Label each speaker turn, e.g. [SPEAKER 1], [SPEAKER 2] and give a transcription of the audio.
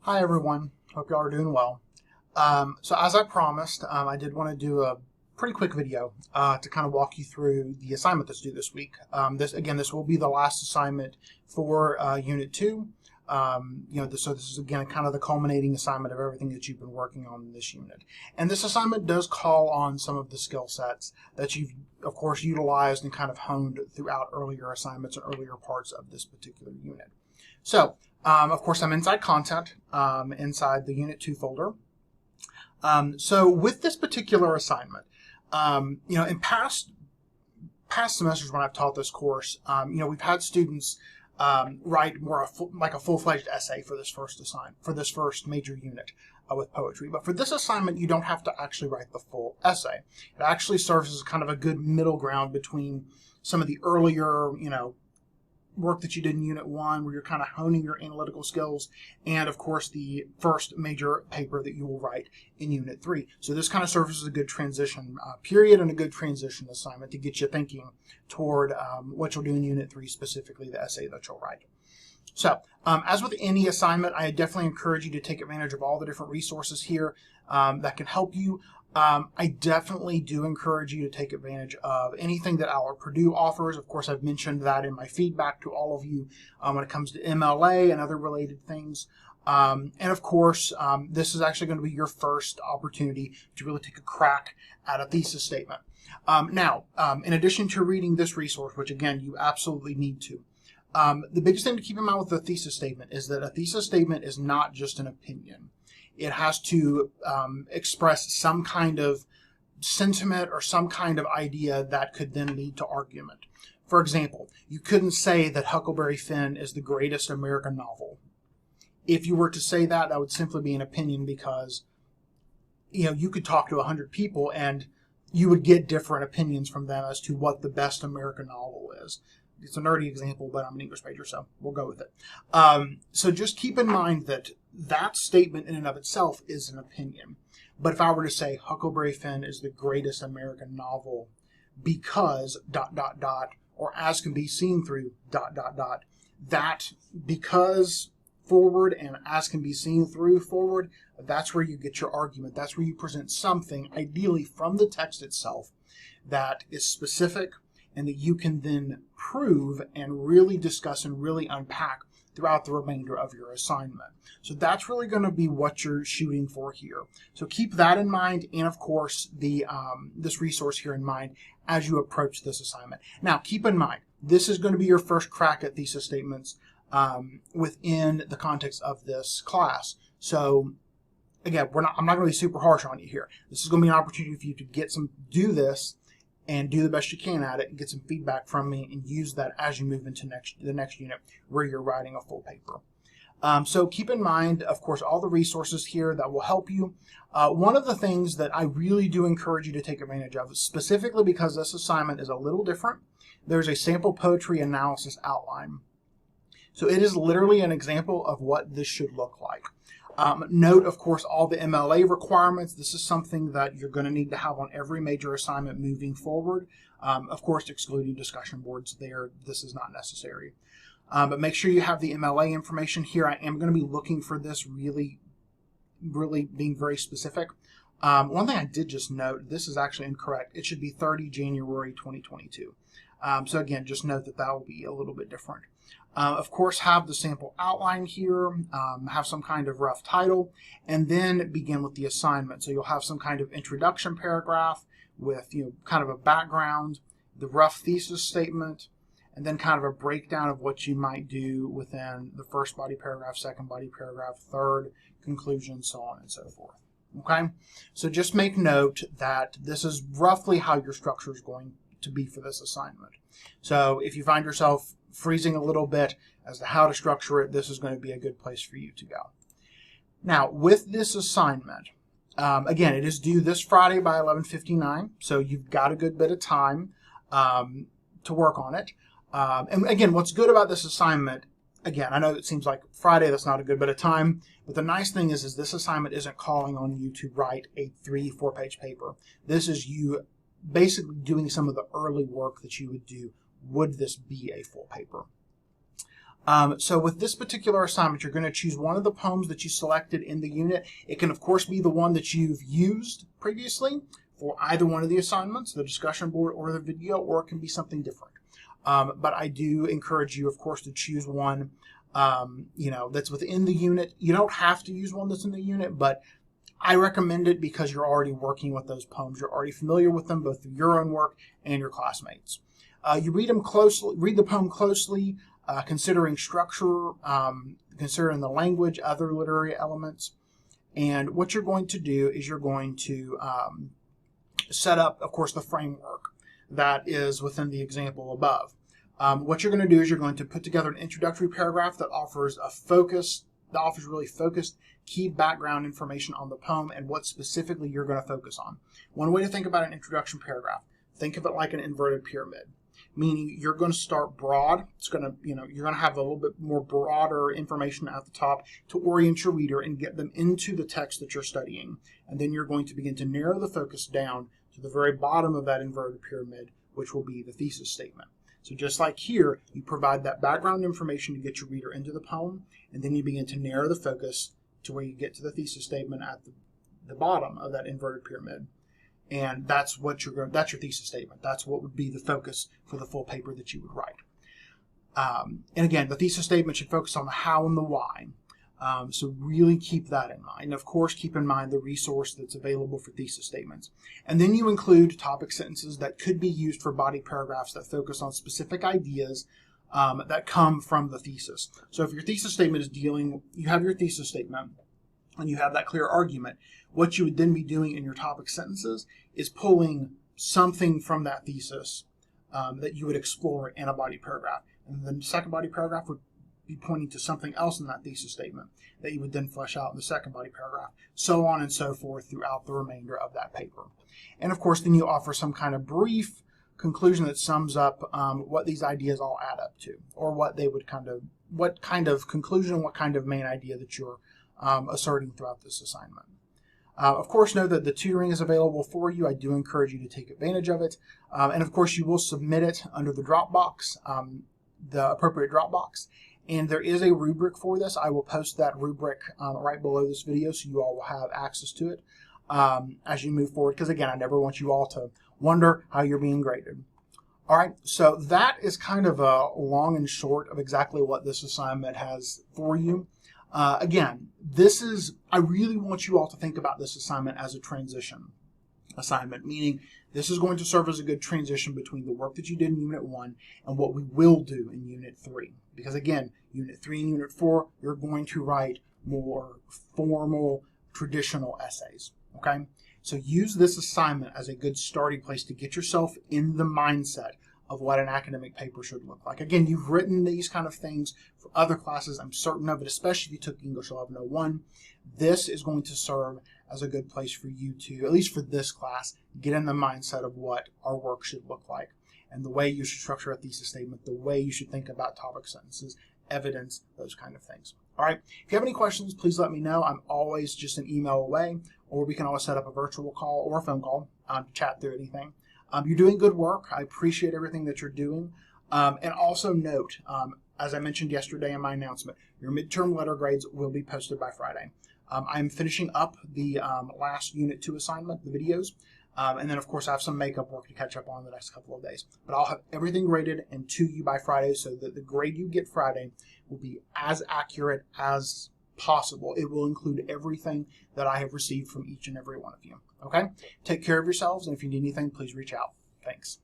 [SPEAKER 1] Hi everyone, hope y'all are doing well. So as I promised, I did want to do a pretty quick video to kind of walk you through the assignment that's due this week. This will be the last assignment for Unit 2. So this is again kind of the culminating assignment of everything that you've been working on in this unit. And this assignment does call on some of the skill sets that you've, of course, utilized and kind of honed throughout earlier assignments and earlier parts of this particular unit. So, of course, I'm inside content, inside the Unit 2 folder. So with this particular assignment, in past semesters when I've taught this course, we've had students write more like a full-fledged essay for this first major unit with poetry. But for this assignment, you don't have to actually write the full essay. It actually serves as kind of a good middle ground between some of the earlier, work that you did in Unit 1 where you're kind of honing your analytical skills, and of course the first major paper that you will write in Unit 3. So this kind of serves as a good transition period and a good transition assignment to get you thinking toward what you'll do in Unit 3, specifically the essay that you'll write. So as with any assignment, I definitely encourage you to take advantage of all the different resources here that can help you. I definitely do encourage you to take advantage of anything that Allard-Purdue offers. Of course, I've mentioned that in my feedback to all of you when it comes to MLA and other related things. And of course, this is actually going to be your first opportunity to really take a crack at a thesis statement. In addition to reading this resource, which again, you absolutely need to, the biggest thing to keep in mind with the thesis statement is that a thesis statement is not just an opinion. It has to express some kind of sentiment or some kind of idea that could then lead to argument. For example, you couldn't say that Huckleberry Finn is the greatest American novel. If you were to say that, that would simply be an opinion because, you could talk to 100 people and you would get different opinions from them as to what the best American novel is. It's a nerdy example, but I'm an English major, so we'll go with it. So just keep in mind that that statement in and of itself is an opinion. But if I were to say Huckleberry Finn is the greatest American novel because ... or as can be seen through ... that because forward and as can be seen through forward, that's where you get your argument. That's where you present something, ideally from the text itself, that is specific and that you can then prove and really discuss and really unpack throughout the remainder of your assignment. So that's really going to be what you're shooting for here. So keep that in mind, and of course the this resource here in mind as you approach this assignment. Now keep in mind, this is going to be your first crack at thesis statements within the context of this class. So again, I'm not going to be super harsh on you here. This is going to be an opportunity for you to do this and do the best you can at it and get some feedback from me and use that as you move into the next unit where you're writing a full paper. So keep in mind, of course, all the resources here that will help you. One of the things that I really do encourage you to take advantage of, specifically because this assignment is a little different, there's a sample poetry analysis outline. So it is literally an example of what this should look like. Note, of course, all the MLA requirements. This is something that you're going to need to have on every major assignment moving forward. Of course, excluding discussion boards there, this is not necessary. But make sure you have the MLA information here. I am going to be looking for this really being very specific. One thing I did just note, this is actually incorrect. It should be 30 January 2022. So again, just note that will be a little bit different. Of course, have the sample outline here, have some kind of rough title, and then begin with the assignment. So you'll have some kind of introduction paragraph with kind of a background, the rough thesis statement, and then kind of a breakdown of what you might do within the first body paragraph, second body paragraph, third, conclusion, so on and so forth. Okay? So just make note that this is roughly how your structure is going to be for this assignment. So if you find yourself freezing a little bit as to how to structure it, this is going to be a good place for you to go. Now, with this assignment, again, it is due this Friday by 11:59, so you've got a good bit of time to work on it. And again, what's good about this assignment, again, I know it seems like Friday, that's not a good bit of time, but the nice thing is this assignment isn't calling on you to write a 3-4 page paper. This is you basically doing some of the early work that you would do would this be a full paper. So with this particular assignment, you're going to choose one of the poems that you selected in the unit. It can, of course, be the one that you've used previously for either one of the assignments, the discussion board or the video, or it can be something different. But I do encourage you, of course, to choose one, that's within the unit. You don't have to use one that's in the unit, but I recommend it because you're already working with those poems. You're already familiar with them, both through your own work and your classmates. You read them closely, read the poem closely, considering structure, considering the language, other literary elements. And what you're going to do is you're going to set up, of course, the framework that is within the example above. What you're going to do is you're going to put together an introductory paragraph that offers really focused key background information on the poem and what specifically you're going to focus on. One way to think about an introduction paragraph, think of it like an inverted pyramid, meaning you're going to start broad. It's going to, you're going to have a little bit more broader information at the top to orient your reader and get them into the text that you're studying. And then you're going to begin to narrow the focus down to the very bottom of that inverted pyramid, which will be the thesis statement. So just like here, you provide that background information to get your reader into the poem, and then you begin to narrow the focus to where you get to the thesis statement at the bottom of that inverted pyramid. And that's your thesis statement. That's what would be the focus for the full paper that you would write. And again, the thesis statement should focus on the how and the why. So really keep that in mind. And of course, keep in mind the resource that's available for thesis statements. And then you include topic sentences that could be used for body paragraphs that focus on specific ideas that come from the thesis. So if your thesis statement is you have your thesis statement and you have that clear argument, what you would then be doing in your topic sentences is pulling something from that thesis that you would explore in a body paragraph. And the second body paragraph would be pointing to something else in that thesis statement that you would then flesh out in the second body paragraph, so on and so forth throughout the remainder of that paper. And of course, then you offer some kind of brief conclusion that sums up what these ideas all add up to, or what kind of conclusion, what kind of main idea that you're asserting throughout this assignment. Of course, know that the tutoring is available for you. I do encourage you to take advantage of it. And of course, you will submit it under the Dropbox, the appropriate Dropbox. And there is a rubric for this. I will post that rubric right below this video so you all will have access to it as you move forward. Because again, I never want you all to wonder how you're being graded. All right, so that is kind of a long and short of exactly what this assignment has for you. Again, I really want you all to think about this assignment as a transition assignment, meaning this is going to serve as a good transition between the work that you did in Unit 1 and what we will do in Unit 3. Because again, Unit 3 and Unit 4, you're going to write more formal, traditional essays, okay? So use this assignment as a good starting place to get yourself in the mindset of what an academic paper should look like. Again, you've written these kind of things for other classes, I'm certain of it, especially if you took English 1101. This is going to serve as a good place for you to, at least for this class, get in the mindset of what our work should look like and the way you should structure a thesis statement, the way you should think about topic sentences, evidence, those kind of things. All right, if you have any questions, please let me know. I'm always just an email away, or we can always set up a virtual call or a phone call to chat through anything. You're doing good work. I appreciate everything that you're doing. And also note, as I mentioned yesterday in my announcement, your midterm letter grades will be posted by Friday. I'm finishing up the last Unit 2 assignment, the videos. And then, of course, I have some makeup work to catch up on the next couple of days. But I'll have everything graded and to you by Friday so that the grade you get Friday will be as accurate as possible. It will include everything that I have received from each and every one of you. Okay? Take care of yourselves, and if you need anything, please reach out. Thanks.